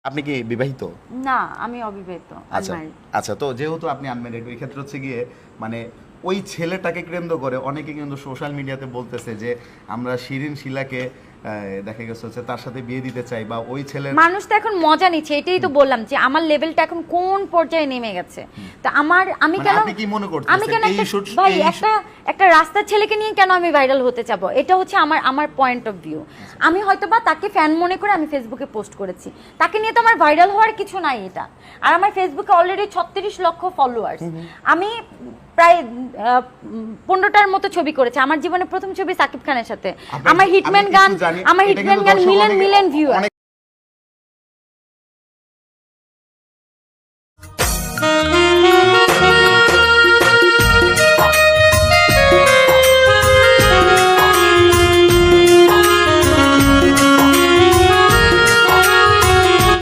আপনি কি বিবাহিত? না, আমি অবিবাহিত। আচ্ছা আচ্ছা, তো যেহেতু আপনি আনম্যারিড, ওই ক্ষেত্রে হচ্ছে গিয়ে মানে ওই ছেলেটাকে কেন্দ্র করে অনেকে কিন্তু সোশ্যাল মিডিয়াতে বলতেছে যে আমরা শিরিন শিলাকে দেখা গেছে হচ্ছে তার সাথে বিয়ে দিতে চাই, বা ওই ছেলের মানুষ তো এখন মজা নিচ্ছে, এটাই তো বললাম যে আমার লেভেলটা এখন কোন পর্যায়ে নেমে গেছে। তো আমি মানে কেন আপনি কি মনে করতেছেন আমি কেন এই ভাই একটা রাস্তার ছেলেকে নিয়ে কেন আমি ভাইরাল হতে যাব? এটা হচ্ছে আমার পয়েন্ট অফ ভিউ। আমি হয়তোবা তাকে ফ্যান মনে করে আমি ফেসবুকে পোস্ট করেছি, তাকে নিয়ে তো আমার ভাইরাল হওয়ার কিছু নাই এটা। আর আমার ফেসবুকে অলরেডি 36 লক্ষ ফলোয়ার্স। আমি প্রায় 15টার মতো ছবি করেছি। আমার জীবনে প্রথম ছবি সাকিব খানের সাথে, আমার হিটম্যান গান মিলিয়ন ভিউ।